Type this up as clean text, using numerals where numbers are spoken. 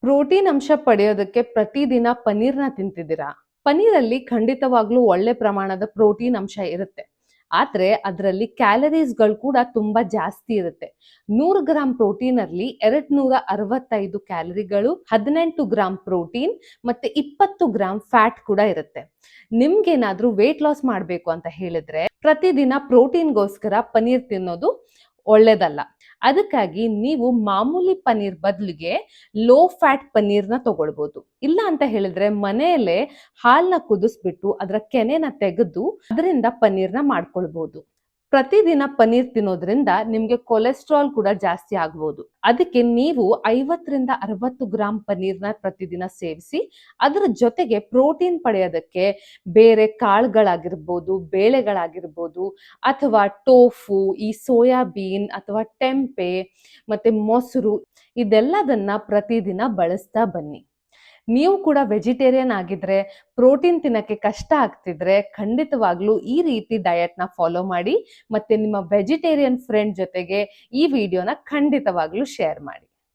Protein ಅಂಶ ಪಡೆಯೋದಕ್ಕೆ ಪ್ರತಿದಿನ ಪನ್ನೀರ್ನ ತಿಂತಿದ್ದೀರಾ? ಪನ್ನೀರಲ್ಲಿ ಖಂಡಿತವಾಗ್ಲೂ ಒಳ್ಳೆ ಪ್ರಮಾಣದ ಪ್ರೋಟೀನ್ ಅಂಶ ಇರುತ್ತೆ. ಆದ್ರೆ ಅದರಲ್ಲಿ ಕ್ಯಾಲರೀಸ್ಗಳು ಕೂಡ ತುಂಬಾ ಜಾಸ್ತಿ ಇರುತ್ತೆ. 100 ಗ್ರಾಂ ಪ್ರೋಟೀನ್ ಅಲ್ಲಿ 265 ಕ್ಯಾಲರಿಗಳು, 18 ಗ್ರಾಂ ಪ್ರೋಟೀನ್ ಮತ್ತೆ 20 ಗ್ರಾಂ ಫ್ಯಾಟ್ ಕೂಡ ಇರುತ್ತೆ. ನಿಮ್ಗೇನಾದ್ರೂ ವೇಟ್ ಲಾಸ್ ಮಾಡಬೇಕು ಅಂತ ಹೇಳಿದ್ರೆ ಪ್ರತಿದಿನ ಪ್ರೋಟೀನ್ಗೋಸ್ಕರ ಪನ್ನೀರ್ ತಿನ್ನೋದು ಒಳ್ಳೇದಲ್ಲ. ಅದಕ್ಕಾಗಿ ನೀವು ಮಾಮೂಲಿ ಪನ್ನೀರ್ ಬದಲಿಗೆ ಲೋ ಫ್ಯಾಟ್ ಪನ್ನೀರ್ನ ತಗೊಳ್ಬಹುದು. ಇಲ್ಲ ಅಂತ ಹೇಳಿದ್ರೆ ಮನೆಯಲ್ಲೇ ಹಾಲ್ನ ಕುದಿಸ್ಬಿಟ್ಟು ಅದರ ಕೆನೆನ ತೆಗೆದು ಅದರಿಂದ ಪನ್ನೀರ್ನ ಮಾಡ್ಕೊಳ್ಬಹುದು. ಪ್ರತಿದಿನ ಪನ್ನೀರ್ ತಿನ್ನೋದ್ರಿಂದ ನಿಮ್ಗೆ ಕೊಲೆಸ್ಟ್ರಾಲ್ ಕೂಡ ಜಾಸ್ತಿ ಆಗ್ಬಹುದು. ಅದಕ್ಕೆ ನೀವು 50ರಿಂದ 60 ಗ್ರಾಂ ಪನ್ನೀರ್ನ ಪ್ರತಿದಿನ ಸೇವಿಸಿ ಅದರ ಜೊತೆಗೆ ಪ್ರೋಟೀನ್ ಪಡೆಯೋದಕ್ಕೆ ಬೇರೆ ಕಾಳುಗಳಾಗಿರ್ಬೋದು, ಬೇಳೆಗಳಾಗಿರ್ಬೋದು ಅಥವಾ ಟೋಫು, ಈ ಸೋಯಾಬೀನ್ ಅಥವಾ ಟೆಂಪೆ ಮತ್ತೆ ಮೊಸರು ಇದೆಲ್ಲದನ್ನ ಪ್ರತಿದಿನ ಬಳಸ್ತಾ ಬನ್ನಿ. ನೀವು ಕೂಡ ವೆಜಿಟೇರಿಯನ್ ಆಗಿದ್ರೆ, ಪ್ರೋಟೀನ್ ತಿನ್ನಕ್ಕೆ ಕಷ್ಟ ಆಗ್ತಿದ್ರೆ ಖಂಡಿತವಾಗ್ಲೂ ಈ ರೀತಿ ಡಯಟ್ನ ಫಾಲೋ ಮಾಡಿ ಮತ್ತೆ ನಿಮ್ಮ ವೆಜಿಟೇರಿಯನ್ ಫ್ರೆಂಡ್ ಜೊತೆಗೆ ಈ ವಿಡಿಯೋನ ಖಂಡಿತವಾಗ್ಲೂ ಶೇರ್ ಮಾಡಿ.